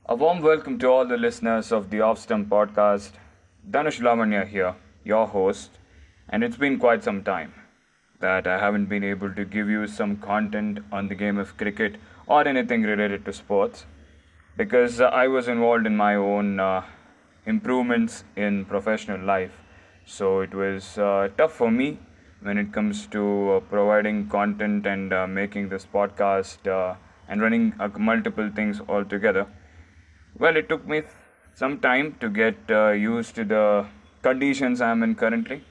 A warm welcome to all the listeners of the Off Stump Podcast. Dhanush Lavanya here, your host, and it's been quite some time that I haven't been able to give you some content on the game of cricket or anything related to sports because I was involved in my own improvements in professional life. So it was tough for me when it comes to providing content and making this podcast and running multiple things all together. Well, it took me some time to get used to the conditions I'm in currently,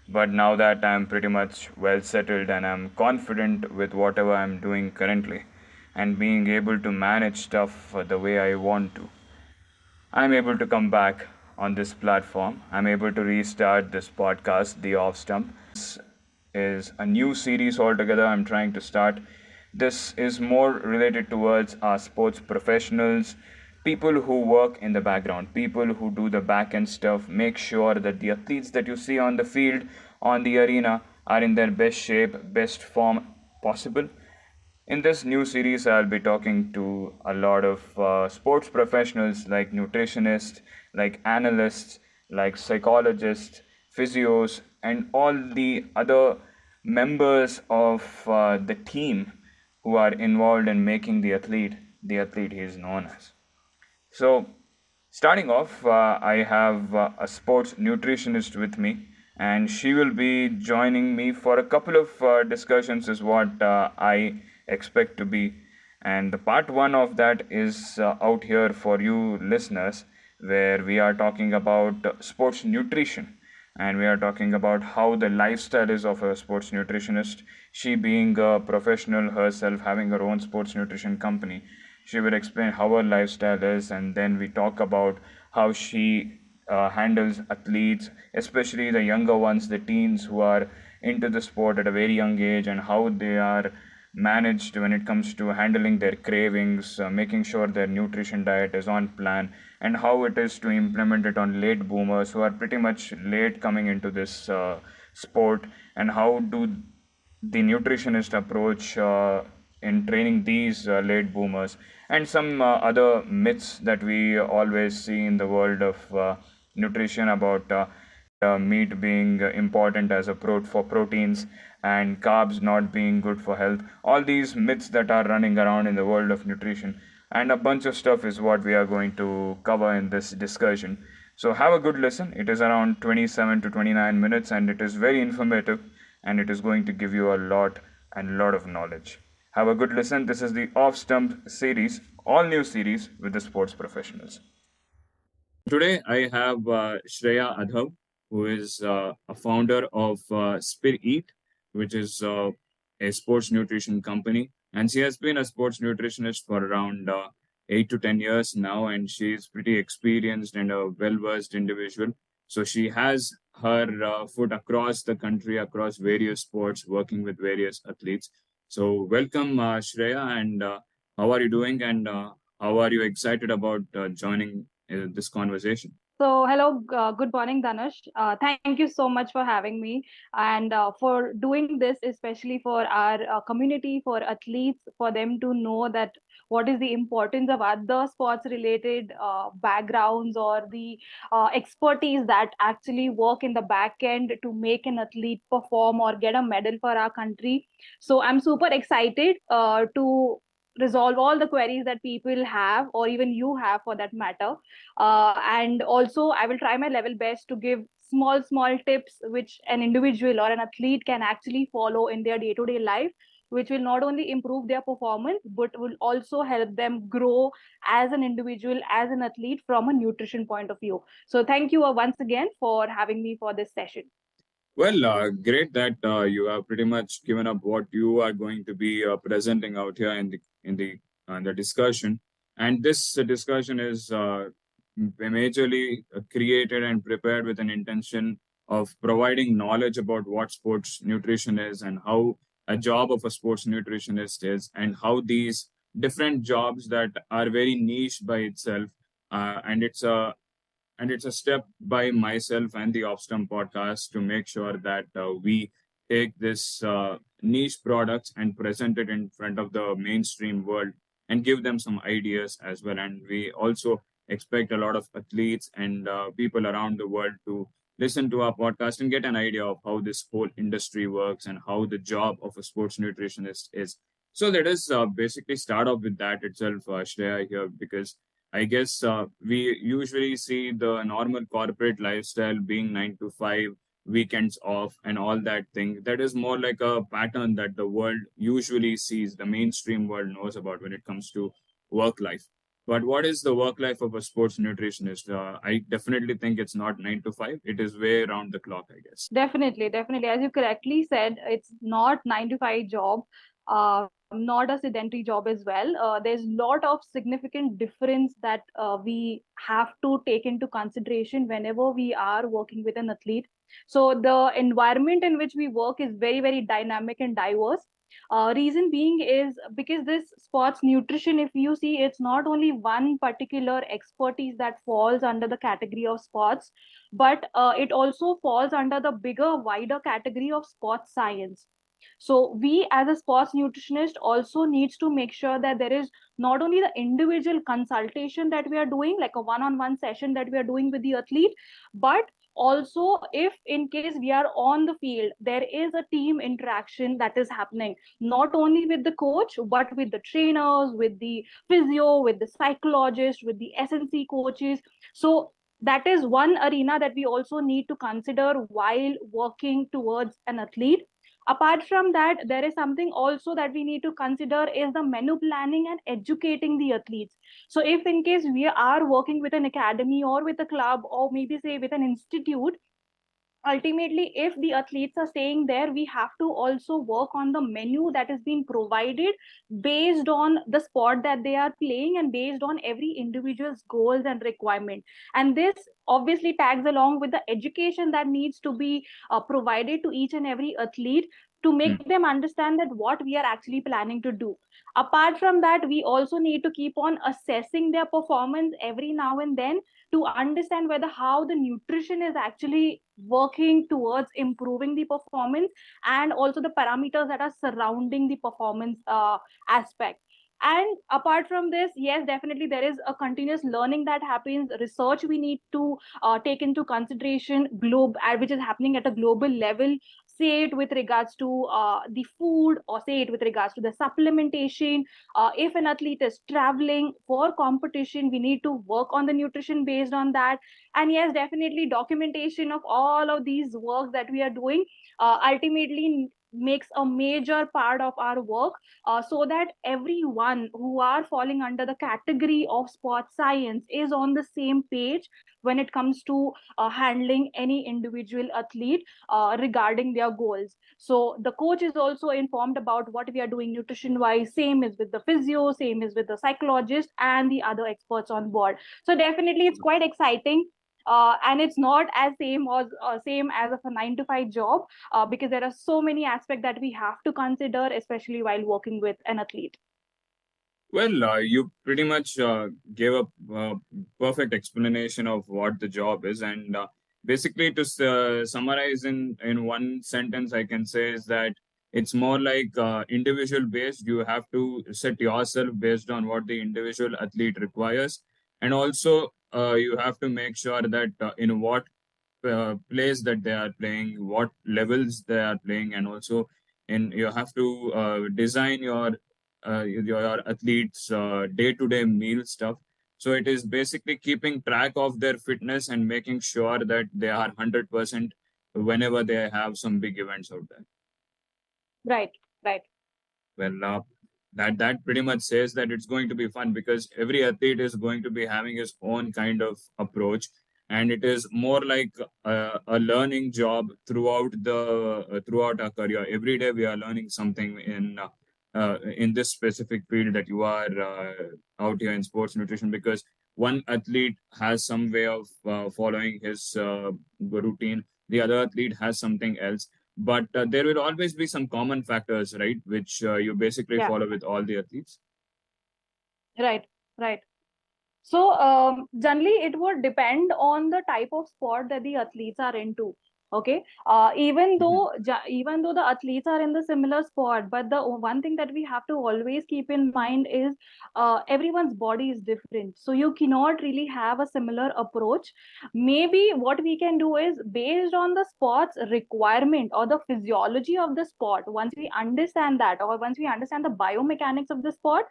but now that I'm pretty much well settled and I'm confident with whatever I'm doing currently and being able to manage stuff the way I want to, I'm able to come back on this platform. I'm able to restart this podcast, The Off Stump. This is a new series altogether I'm trying to start. This is more related towards our sports professionals, people who work in the background, people who do the back end stuff, make sure that the athletes that you see on the field, on the arena, are in their best shape, best form possible. In this new series, I'll be talking to a lot of sports professionals like nutritionists, like analysts, like psychologists, physios, and all the other members of the team who are involved in making the athlete he is known as. So, starting off, I have a sports nutritionist with me, and she will be joining me for a couple of discussions, is what I expect to be. And the part one of that is out here for you listeners, where we are talking about sports nutrition and we are talking about how the lifestyle is of a sports nutritionist. She being a professional herself, having her own sports nutrition company, she will explain how her lifestyle is, and then we talk about how she handles athletes, especially the younger ones, the teens who are into the sport at a very young age, and how they are managed when it comes to handling their cravings, making sure their nutrition diet is on plan, and how it is to implement it on late boomers who are pretty much late coming into this sport, and how do the nutritionist approach in training these late boomers, and some other myths that we always see in the world of nutrition about meat being important as a for proteins and carbs not being good for health. All these myths that are running around in the world of nutrition and a bunch of stuff is what we are going to cover in this discussion. So have a good listen. It is around 27 to 29 minutes and it is very informative and it is going to give you a lot of knowledge. Have a good listen. This is the Off Stump series, all new series with the sports professionals. Today I have Shreya Adhav, who is a founder of Spir Eat, which is a sports nutrition company. And she has been a sports nutritionist for around 8 to 10 years now, and she is pretty experienced and a well versed individual. So she has her foot across the country, across various sports, working with various athletes. So, welcome, Shreya, and how are you doing? And how are you excited about joining this conversation? So, hello, good morning, Dhanush. Thank you so much for having me and for doing this, especially for our community, for athletes, for them to know that what is the importance of other sports related backgrounds or the expertise that actually work in the back end to make an athlete perform or get a medal for our country. So, I'm super excited to resolve all the queries that people have or even you have for that matter, and also I will try my level best to give small tips which an individual or an athlete can actually follow in their day-to-day life, which will not only improve their performance but will also help them grow as an individual, as an athlete from a nutrition point of view. So thank you once again for having me for this session. Well, great that you have pretty much given up what you are going to be presenting out here in the discussion, and this discussion is majorly created and prepared with an intention of providing knowledge about what sports nutrition is and how a job of a sports nutritionist is, and how these different jobs that are very niche by itself, and it's a step by myself and the Offstump podcast to make sure that we take this niche products and present it in front of the mainstream world and give them some ideas as well. And we also expect a lot of athletes and people around the world to listen to our podcast and get an idea of how this whole industry works and how the job of a sports nutritionist is. So let us basically start off with that itself, Shreya, here, because I guess we usually see the normal corporate lifestyle being 9 to 5, weekends off, and all that thing. That is more like a pattern that the world usually sees, the mainstream world knows about when it comes to work life. But what is the work life of a sports nutritionist? I definitely think it's not 9 to 5. It is way around the clock, I guess. Definitely, definitely. As you correctly said, it's not 9 to 5 job, not a sedentary job as well. There's a lot of significant difference that we have to take into consideration whenever we are working with an athlete. So the environment in which we work is very, very dynamic and diverse. Reason being is because this sports nutrition, if you see, it's not only one particular expertise that falls under the category of sports, but it also falls under the bigger, wider category of sports science. So we as a sports nutritionist also needs to make sure that there is not only the individual consultation that we are doing, like a one-on-one session that we are doing with the athlete, but also if in case we are on the field, there is a team interaction that is happening, not only with the coach, but with the trainers, with the physio, with the psychologist, with the SNC coaches. So that is one arena that we also need to consider while working towards an athlete. Apart from that, there is something also that we need to consider is the menu planning and educating the athletes. So if in case we are working with an academy or with a club or maybe say with an institute, ultimately if the athletes are staying there, we have to also work on the menu that is being provided based on the sport that they are playing and based on every individual's goals and requirement. And this obviously tags along with the education that needs to be provided to each and every athlete to make them understand that what we are actually planning to do. Apart from that, we also need to keep on assessing their performance every now and then to understand whether how the nutrition is actually working towards improving the performance, and also the parameters that are surrounding the performance aspect. And apart from this, yes, definitely there is a continuous learning that happens, research we need to take into consideration, which is happening at a global level, say it with regards to the food, or say it with regards to the supplementation. If an athlete is traveling for competition, we need to work on the nutrition based on that. And yes, definitely documentation of all of these works that we are doing ultimately makes a major part of our work, so that everyone who are falling under the category of sports science is on the same page when it comes to handling any individual athlete regarding their goals. So the coach is also informed about what we are doing nutrition wise, same is with the physio, same is with the psychologist and the other experts on board. So definitely it's quite exciting, and it's not as same as of a 9 to 5 job, because there are so many aspects that we have to consider, especially while working with an athlete. Well, you pretty much gave a perfect explanation of what the job is, and basically, to summarize in one sentence, I can say is that it's more like individual based. You have to set yourself based on what the individual athlete requires, and also you have to make sure that in what plays that they are playing, what levels they are playing, and also in you have to design your athletes' day-to-day meal stuff. So it is basically keeping track of their fitness and making sure that they are 100% whenever they have some big events out there. Right, right. Well, that pretty much says that it's going to be fun because every athlete is going to be having his own kind of approach, and it is more like a learning job throughout our career. Every day we are learning something in this specific field that you are out here in sports nutrition, because one athlete has some way of following his routine, the other athlete has something else, but there will always be some common factors, right, which you basically Yeah, follow with all the athletes. right, right. So generally, it would depend on the type of sport that the athletes are into. Okay, even though the athletes are in the similar sport, but the one thing that we have to always keep in mind is everyone's body is different, so you cannot really have a similar approach. Maybe what we can do is, based on the sport's requirement or the physiology of the sport, once we understand that, or once we understand the biomechanics of the sport,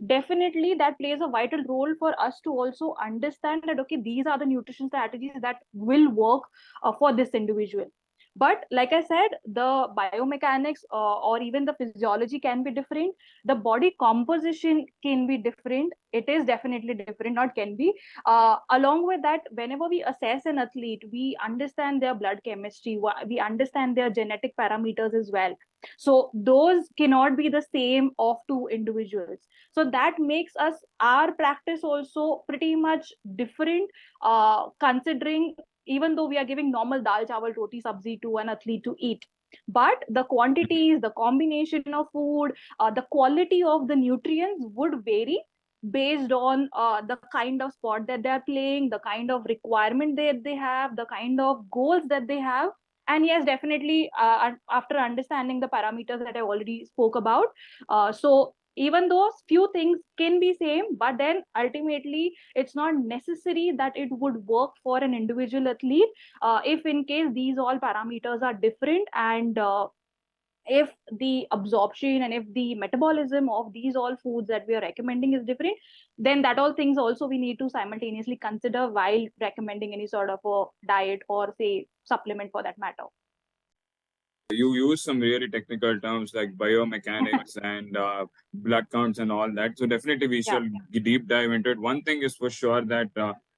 definitely that plays a vital role for us to also understand that, okay, these are the nutrition strategies that will work for this individual. But like I said, the biomechanics or even the physiology can be different, the body composition can be different, it is definitely different, not can be. Along with that, whenever we assess an athlete, we understand their blood chemistry, we understand their genetic parameters as well. So those cannot be the same of two individuals. So that makes us our practice also pretty much different, considering, even though we are giving normal dal chawal roti sabzi to an athlete to eat, but the quantities, the combination of food, the quality of the nutrients would vary based on the kind of sport that they are playing, the kind of requirement that they have, the kind of goals that they have. And yes, definitely, after understanding the parameters that I already spoke about, so even those few things can be same, but then ultimately it's not necessary that it would work for an individual athlete, if in case these all parameters are different, and if the absorption and if the metabolism of these all foods that we are recommending is different, then that all things also we need to simultaneously consider while recommending any sort of a diet or say supplement for that matter. You use some really technical terms like biomechanics and blood counts and all that. So definitely we Yeah. shall deep dive into it. One thing is for sure that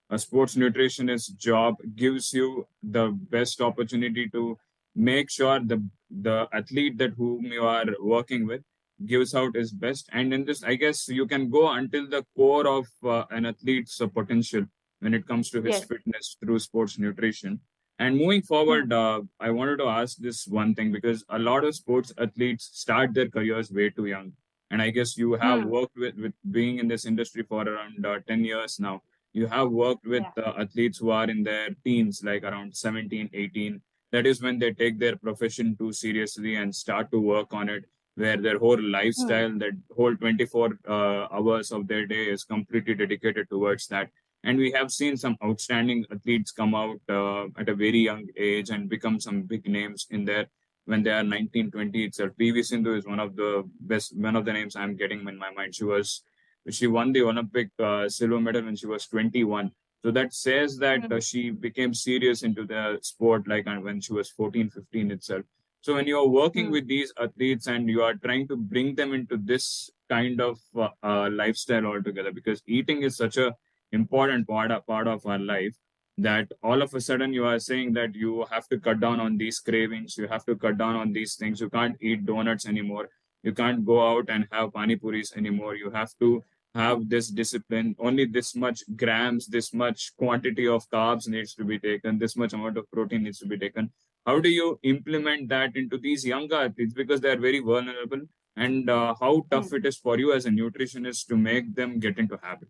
a sports nutritionist job gives you the best opportunity to make sure the athlete that whom you are working with gives out his best. And in this, I guess you can go until the core of an athlete's potential when it comes to his Yes. fitness through sports nutrition. And moving Hmm. forward, I wanted to ask this one thing because a lot of sports athletes start their careers way too young. And I guess you have Hmm. worked with being in this industry for around 10 years now. You have worked with Yeah. athletes who are in their teens, like around 17, 18. That is when they take their profession too seriously and start to work on it, where their whole Hmm. lifestyle, that whole 24 hours of their day is completely dedicated towards that. And we have seen some outstanding athletes come out at a very young age and become some big names in there when they are 19, 20 itself. PV Sindhu is one of the best, one of the names I'm getting in my mind. She won the Olympic silver medal when she was 21. So that says that Hmm. she became serious into the sport like when she was 14, 15 itself. So when you are working Hmm. with these athletes and you are trying to bring them into this kind of lifestyle altogether, because eating is such a important part of our life, that all of a sudden you are saying that you have to cut down on these cravings, you have to cut down on these things, you can't eat donuts anymore, you can't go out and have pani puris anymore, you have to have this discipline, only this much grams, this much quantity of carbs needs to be taken, this much amount of protein needs to be taken. How do you implement that into these younger athletes, because they are very vulnerable, and how Hmm. tough it is for you as a nutritionist to make them get into habit?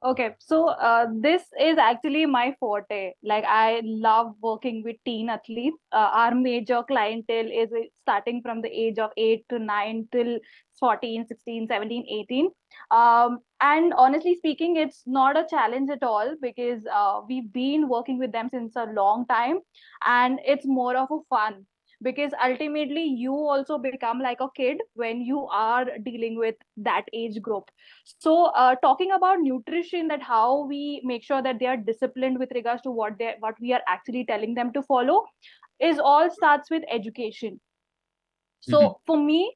Okay, so this is actually my forte. Like, I love working with teen athletes. Our major clientele is starting from the age of 8 to 9 till 14, 16, 17, 18. And honestly speaking, it's not a challenge at all, because we've been working with them since a long time, and it's more of a fun, because ultimately you also become like a kid when you are dealing with that age group. So, talking about nutrition, that how we make sure that they are disciplined with regards to what we are actually telling them to follow, is all starts with education. Mhm. So for me,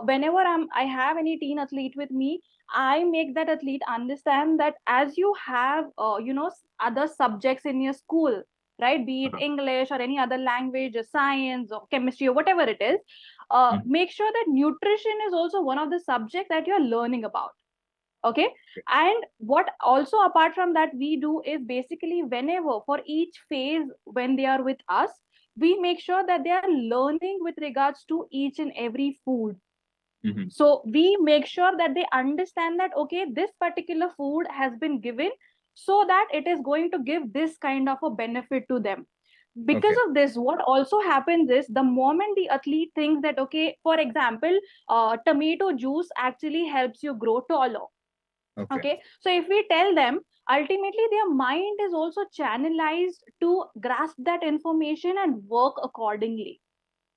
whenever I have any teen athlete with me, I make that athlete understand that as you have, other subjects in your school, right? Be it English or any other language or science or chemistry or whatever it is, Mhm. make sure that nutrition is also one of the subjects that you're learning about. Okay. And what also apart from that we do is, basically whenever for each phase when they are with us, we make sure that they are learning with regards to each and every food. Mhm. So we make sure that they understand that, okay, this particular food has been given so that it is going to give this kind of a benefit to them. Because of this, what also happens is the moment the athlete thinks that, okay, for example, tomato juice actually helps you grow taller. Okay, so if we tell them, ultimately their mind is also channelized to grasp that information and work accordingly.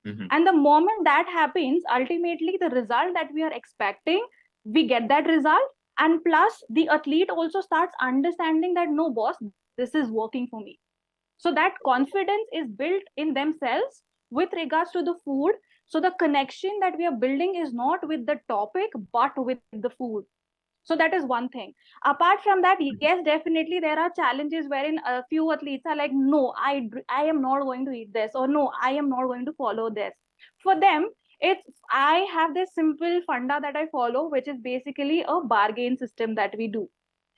And the moment that happens, ultimately the result that we are expecting, we get that result. And plus, the athlete also starts understanding that, no, boss, this is working for me. So that confidence is built in themselves with regards to the food. So the connection that we are building is not with the topic, but with the food. So that is one thing. Apart from that, yes, definitely there are challenges wherein a few athletes are like, no, I am not going to eat this, or no, I am not going to follow this. For them, it's, I have this simple funda that I follow, which is basically a bargain system that we do.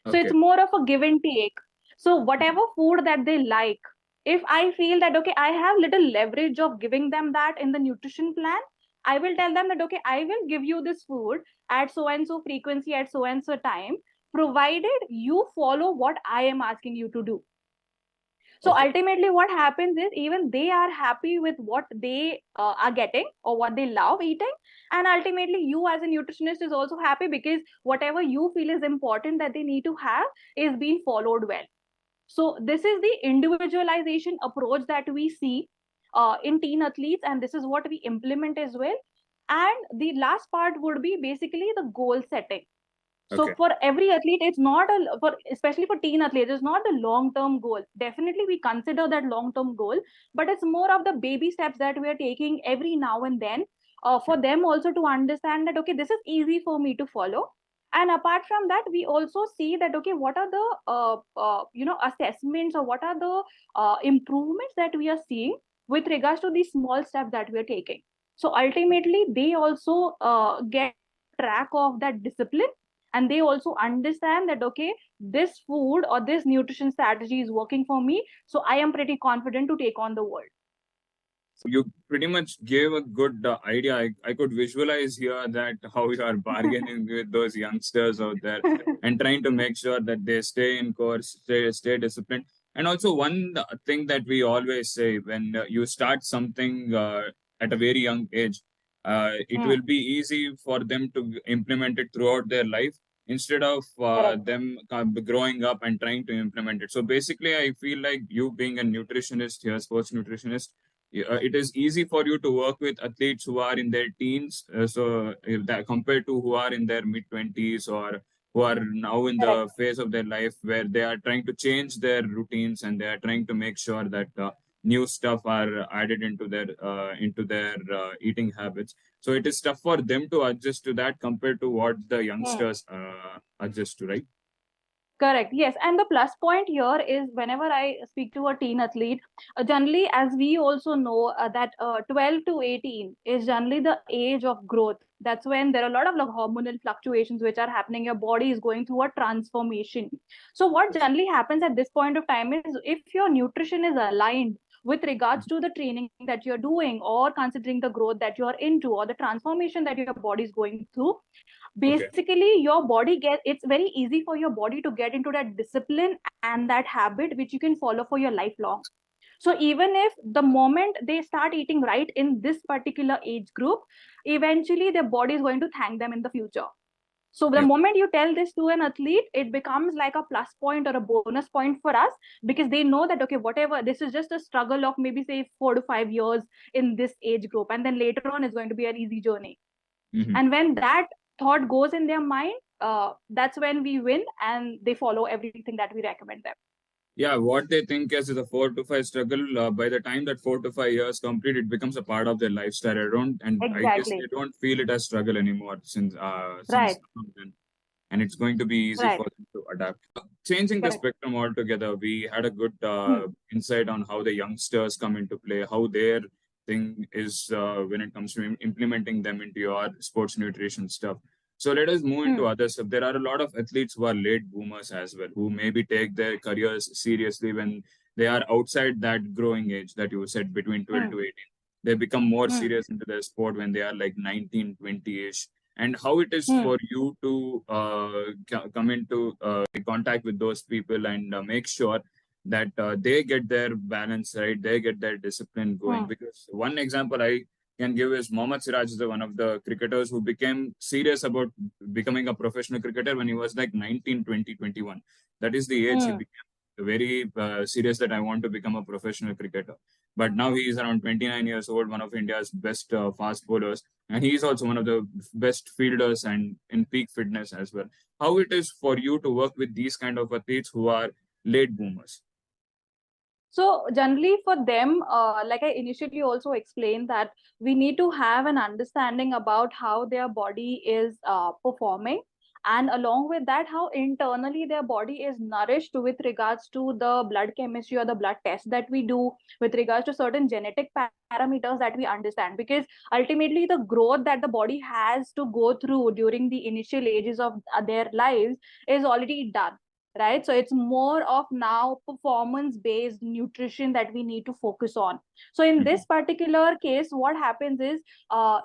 So it's more of a give and take. So whatever food that they like, if I feel that, okay, I have little leverage of giving them that in the nutrition plan, I will tell them that, okay, I will give you this food at so and so frequency at so and so time, provided you follow what I am asking you to do. So ultimately, what happens is even they are happy with what they are getting or what they love eating. And ultimately, you as a nutritionist is also happy because whatever you feel is important that they need to have is being followed well. So this is the individualization approach that we see in teen athletes, and this is what we implement as well. And the last part would be basically the goal setting. So for every athlete, it's not a, for especially for teen athletes, it's not the long term goal. Definitely, we consider that long term goal, but it's more of the baby steps that we are taking every now and then for them also to understand that, okay, this is easy for me to follow. And apart from that, we also see that, okay, what are the assessments, or what are the improvements that we are seeing with regards to these small steps that we are taking. So ultimately, they also get track of that discipline, and they also understand that, okay, this food or this nutrition strategy is working for me, so I am pretty confident to take on the world. You pretty much gave a good idea. I could visualize here that how you are bargaining with those youngsters out there and trying to make sure that they stay in course, stay disciplined. And also, one thing that we always say, when you start something at a very young age, it will be easy for them to implement it throughout their life instead of them growing up and trying to implement it. So basically, I feel like you being a nutritionist here, sports nutritionist, it is easy for you to work with athletes who are in their teens, so if that compared to who are in their mid 20s, or who are now in the phase of their life where they are trying to change their routines and they are trying to make sure that new stuff are added into their eating habits. So it is tough for them to adjust to that compared to what the youngsters adjust to, right? Correct. Yes. And the plus point here is whenever I speak to a teen athlete, generally, as we also know, that 12 to 18 is generally the age of growth. That's when there are a lot of like hormonal fluctuations which are happening. Your body is going through a transformation. So, what generally happens at this point of time is if your nutrition is aligned with regards to the training that you're doing, or considering the growth that you're into, or the transformation that your body is going through, basically your body get, it's very easy for your body to get into that discipline and that habit which you can follow for your lifelong. So even if the moment they start eating right in this particular age group, eventually their body is going to thank them in the future. So the moment you tell this to an athlete, it becomes like a plus point or a bonus point for us, because they know that, okay, whatever, this is just a struggle of maybe say 4 to 5 years in this age group, and then later on is going to be an easy journey. And when that thought goes in their mind, that's when we win and they follow everything that we recommend them. Yeah, what they think is a 4 to 5 struggle. By the time that 4 to 5 years complete, it becomes a part of their lifestyle. I guess they Exactly. don't feel it as struggle anymore since Right. then, and it's going to be easy Right. for them to adapt. Changing the Correct. spectrum altogether, we had a good insight on how the youngsters come into play, how their thing is when it comes to implementing them into your sports nutrition stuff. So let us move into other stuff. There are a lot of athletes who are late boomers as well, who maybe take their careers seriously when they are outside that growing age that you said between 12 to 18. They become more serious into their sport when they are like 19, 20-ish. And how it is for you to come into contact with those people and make sure that they get their balance right, they get their discipline going. Hmm. Because one example I can give is Mohammad Siraj is one of the cricketers who became serious about becoming a professional cricketer when he was like 19, 20, 21. That is the age he Hmm. became very serious that I want to become a professional cricketer. But now he is around 29 years old, one of India's best fast bowlers, and he is also one of the best fielders and in peak fitness as well. How it is for you to work with these kind of athletes who are late boomers? So generally for them, like I initially also explained, that we need to have an understanding about how their body is performing, and along with that, how internally their body is nourished with regards to the blood chemistry or the blood test that we do, with regards to certain genetic parameters that we understand. Because ultimately, the growth that the body has to go through during the initial ages of their lives is already done, right? So it's more of now performance based nutrition that we need to focus on. So in Mhm. this particular case, what happens is,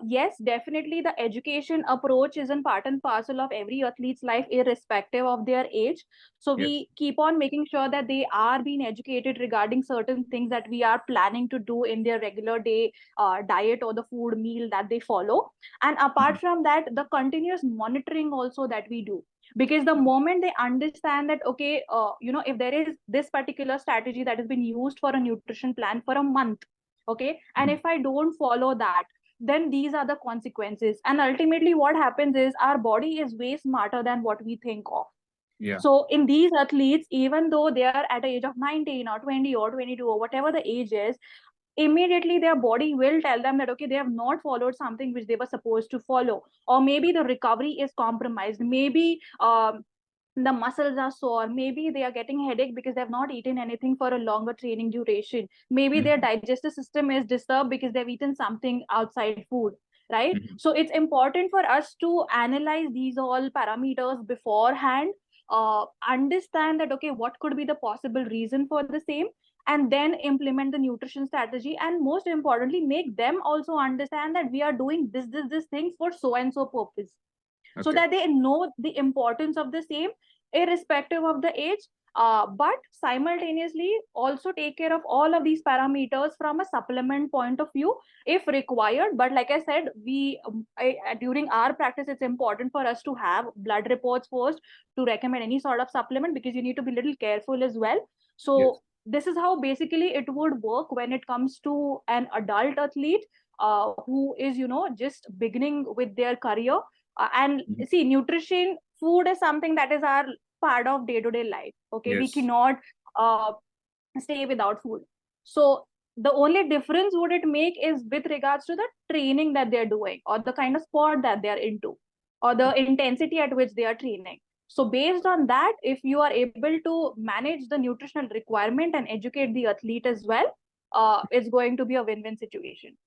yes, definitely the education approach is a part and parcel of every athlete's life, irrespective of their age. So Yes. we keep on making sure that they are being educated regarding certain things that we are planning to do in their regular day diet or the food meal that they follow. And apart Mhm. from that, the continuous monitoring also that we do, because the moment they understand that, okay, if there is this particular strategy that has been used for a nutrition plan for a month, okay, and Mhm. if I don't follow that, then these are the consequences. And ultimately what happens is, our body is way smarter than what we think of. Yeah. So in these athletes, even though they are at the age of 19 or 20 or 22 or whatever the age is, immediately their body will tell them that, okay, they have not followed something which they were supposed to follow, or maybe the recovery is compromised, maybe the muscles are sore, maybe they are getting headache because they have not eaten anything for a longer training duration, maybe their Mhm. digestive system is disturbed because they've eaten something outside food, right? Mhm. So it's important for us to analyze these all parameters beforehand, understand that, okay, what could be the possible reason for the same, and then implement the nutrition strategy, and most importantly, make them also understand that we are doing this thing for so and so purpose, so Okay. that they know the importance of the same, irrespective of the age. But simultaneously also take care of all of these parameters from a supplement point of view if required. But like I said, during our practice, it's important for us to have blood reports first to recommend any sort of supplement, because you need to be a little careful as well. Yes. So this is how basically it would work when it comes to an adult athlete who is, just beginning with their career. And Mhm. see, nutrition, food is something that is our part of day to day life. Okay, we Yes. cannot uh, stay without food. So the only difference would it make is with regards to the training that they're doing, or the kind of sport that they're into, or the intensity at which they are training. So based on that, if you are able to manage the nutritional requirement and educate the athlete as well, it's going to be a win-win situation.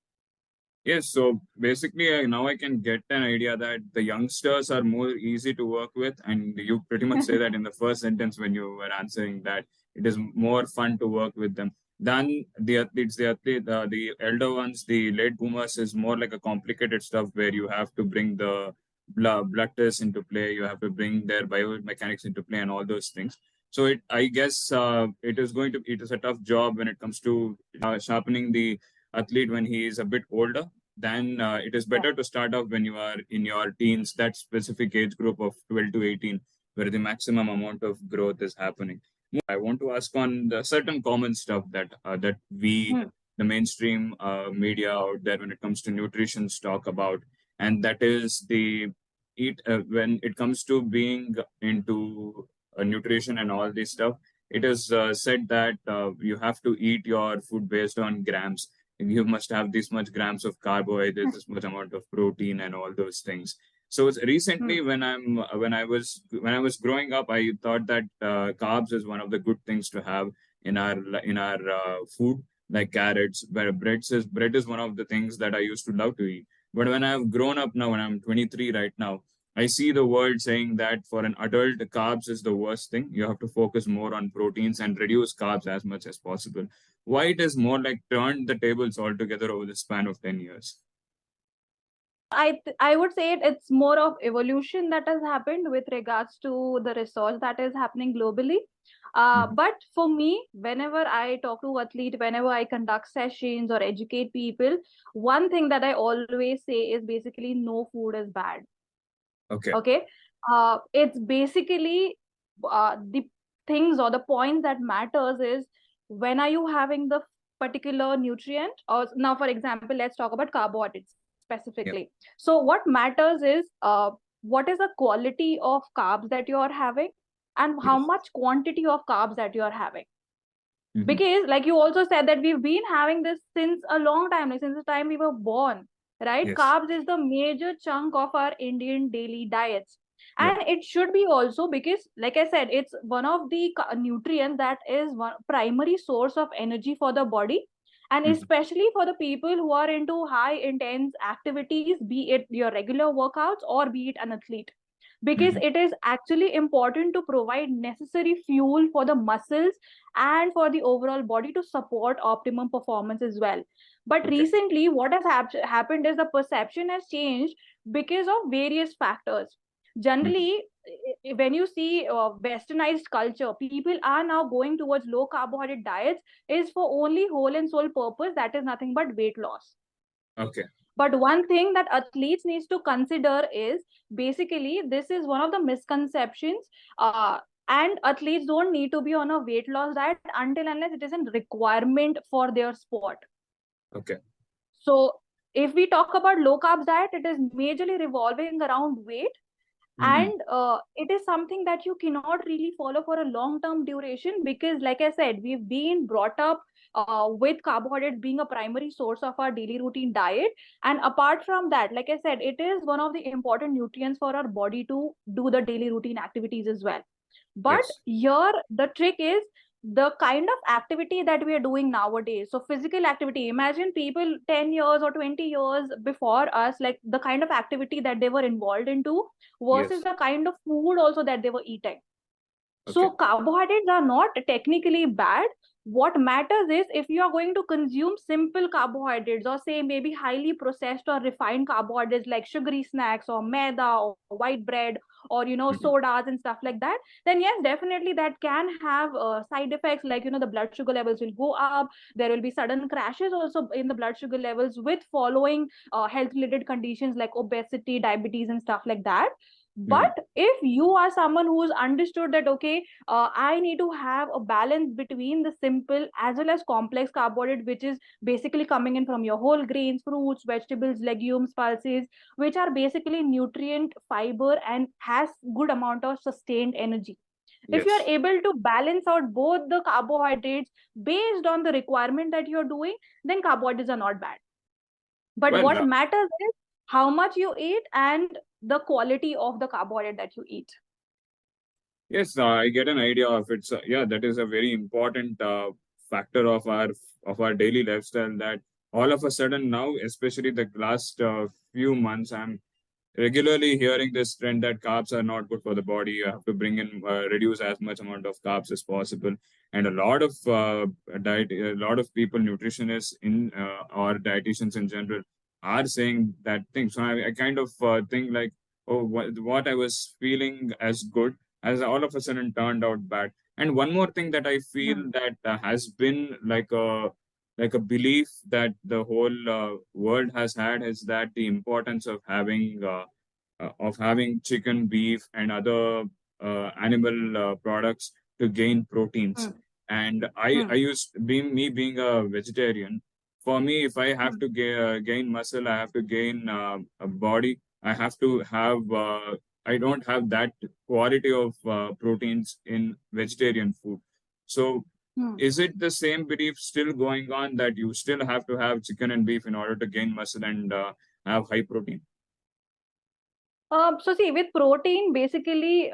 Yes, so basically, now I can get an idea that the youngsters are more easy to work with, and you pretty much say that in the first sentence when you were answering that it is more fun to work with them than the athletes. The elder ones, the late boomers, is more like a complicated stuff where you have to bring the blood tests into play, you have to bring their biomechanics into play, and all those things. So I guess, it is a tough job when it comes to sharpening the athlete when he is a bit older. Then it is Yeah. better to start off when you are in your teens, that specific age group of 12 to 18, where the maximum amount of growth is happening. I want to ask on the certain common stuff that we, Hmm. the mainstream media out there, when it comes to nutrition, talk about, and that is the eat when it comes to being into nutrition and all this stuff. It is said that you have to eat your food based on grams. You must have this much grams of carbohydrates, this much amount of protein, and all those things. So Hmm. recently, when I was growing up, I thought that carbs is one of the good things to have in our food, like carrots. But bread is one of the things that I used to love to eat. But when I've grown up now, when I'm 23 right now, I see the world saying that for an adult, carbs is the worst thing. You have to focus more on proteins and reduce carbs as much as possible. Why it is more like turned the tables altogether over the span of 10 years? I would say it's more of evolution that has happened with regards to the research that is happening globally. Mhm. But for me, whenever I talk to athlete, whenever I conduct sessions or educate people, one thing that I always say is basically no food is bad. Okay. Okay. It's basically the things or the points that matters is when are you having the particular nutrient, or now for example let's talk about carbohydrates Yeah. specifically. So what matters is what is the quality of carbs that you are having and how Yes. much quantity of carbs that you are having. Hmm. Because like you also said that we've been having this since a long time, like since the time we were born, right? Yes. Carbs is the major chunk of our Indian daily diets, Yep. and it should be also because like I said, it's one of the nutrients that is one primary source of energy for the body, and Hmm. especially for the people who are into high intense activities, be it your regular workouts or be it an athlete, because Hmm. it is actually important to provide necessary fuel for the muscles and for the overall body to support optimum performance as well. But Okay. recently what has happened is the perception has changed because of various factors. Hmm. Generally, when you see westernized culture, people are now going towards low carbohydrate diets is for only whole and sole purpose, that is nothing but weight loss. Okay. But one thing that athletes needs to consider is basically this is one of the misconceptions, and athletes don't need to be on a weight loss diet until unless it is a requirement for their sport. Okay. So if we talk about low carbs diet, it is majorly revolving around weight, Hmm. and it is something that you cannot really follow for a long term duration, because like I said, we've been brought up with carbohydrates being a primary source of our daily routine diet, and apart from that, like I said, it is one of the important nutrients for our body to do the daily routine activities as well. But Yes. here the trick is the kind of activity that we are doing nowadays. So physical activity, imagine people 10 years or 20 years before us, like the kind of activity that they were involved into versus Yes. the kind of food also that they were eating. Okay. So carbohydrates are not technically bad. What matters is if you are going to consume simple carbohydrates, or say maybe highly processed or refined carbohydrates like sugary snacks or maida or white bread, or Hmm. sodas and stuff like that, then yes, definitely that can have side effects, like the blood sugar levels will go up. There will be sudden crashes also in the blood sugar levels with following health related conditions like obesity, diabetes and stuff like that. Hmm. But if you are someone who's understood that okay, I need to have a balance between the simple as well as complex carbohydrate, which is basically coming in from your whole grains, fruits, vegetables, legumes, pulses, which are basically nutrient, fiber, and has good amount of sustained energy. If you are Yes. able to balance out both the carbohydrates based on the requirement that you're doing, then carbohydrates are not bad. But Well, what matters is how much you eat and the quality of the carbohydrate that you eat. yes, I get an idea of it. So, yeah, that is a very important factor of our daily lifestyle. That all of a sudden now, especially the last few months, I'm regularly hearing this trend that carbs are not good for the body. You have to bring in reduce as much amount of carbs as possible, and a lot of people, nutritionists in or dietitians in general, are saying that thing. So I kind of think like, oh, what I was feeling as good has all of a sudden turned out bad. And one more thing that I feel Hmm. that has been like a belief that the whole world has had is that the importance of having chicken, beef, and other animal products to gain proteins. Hmm. And I Hmm. used being me being a vegetarian. For me, if I have Hmm. to gain muscle, I have to gain a body. I have to have. I don't have that quality of proteins in vegetarian food. So, Hmm. is it the same belief still going on that you still have to have chicken and beef in order to gain muscle and have high protein? So see, with protein, basically,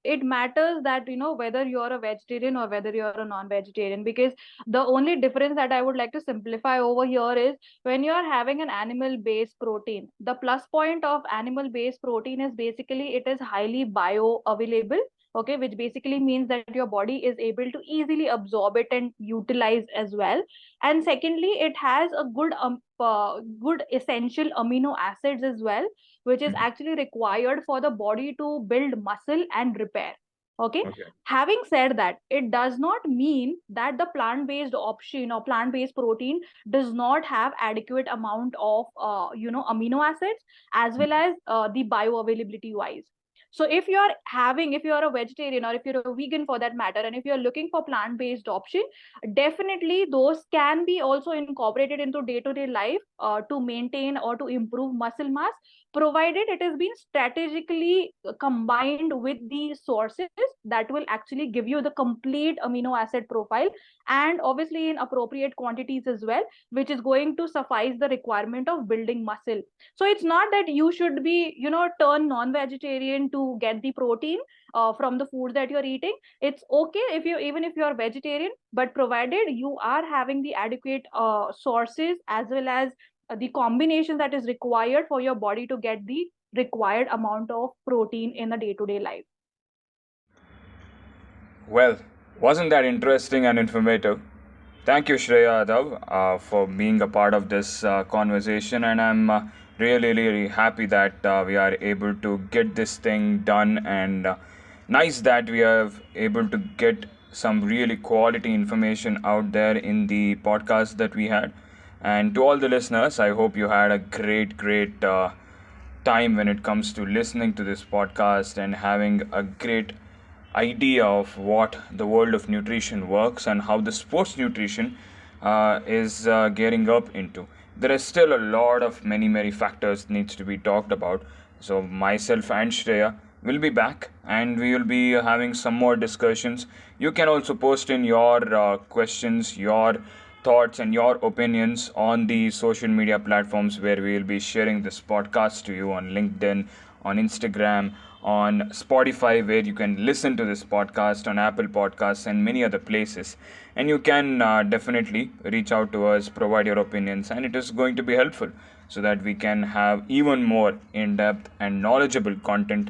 it matters that whether you're a vegetarian or whether you're a non-vegetarian. Because the only difference that I would like to simplify over here is when you are having an animal-based protein, the plus point of animal-based protein is basically it is highly bioavailable. Okay, which basically means that your body is able to easily absorb it and utilize as well. And secondly, it has a good good essential amino acids as well, which is Mhm. actually required for the body to build muscle and repair. Okay. Okay. Having said that, it does not mean that the plant based option or plant based protein does not have adequate amount of amino acids, as well Mhm. as the bioavailability wise. So if you're a vegetarian, or if you're a vegan for that matter, and if you're looking for plant based option, definitely those can be also incorporated into day to day life to maintain or to improve muscle mass, provided it has been strategically combined with the sources that will actually give you the complete amino acid profile, and obviously in appropriate quantities as well, which is going to suffice the requirement of building muscle. So it's not that you should be, turn non-vegetarian to get the protein from the food that you're eating. It's okay if you, even if you're vegetarian, but provided you are having the adequate sources, as well as the combination that is required for your body to get the required amount of protein in the day-to-day life. Well, wasn't that interesting and informative? Thank you, Shreya Adhav, for being a part of this conversation, and I'm really, really happy that we are able to get this thing done, and nice that we are able to get some really quality information out there in the podcast that we had. And to all the listeners, I hope you had a great, great time when it comes to listening to this podcast and having a great idea of what the world of nutrition works and how the sports nutrition is getting up into. There is still a lot of many factors needs to be talked about. So myself and Shreya will be back, and we will be having some more discussions. You can also post in your questions, your thoughts, and your opinions on the social media platforms where we will be sharing this podcast to you, on LinkedIn, on Instagram, on Spotify, where you can listen to this podcast, on Apple Podcasts, and many other places. And you can definitely reach out to us, provide your opinions, and it is going to be helpful so that we can have even more in-depth and knowledgeable content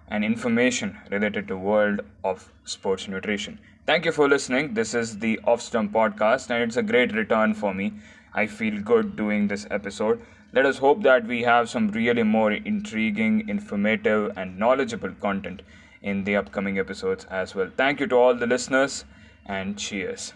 and information related to world of sports nutrition. Thank you for listening. This is the Off Stump Podcast, and it's a great return for me. I feel good doing this episode. Let us hope that we have some really more intriguing, informative, and knowledgeable content in the upcoming episodes as well. Thank you to all the listeners, and cheers.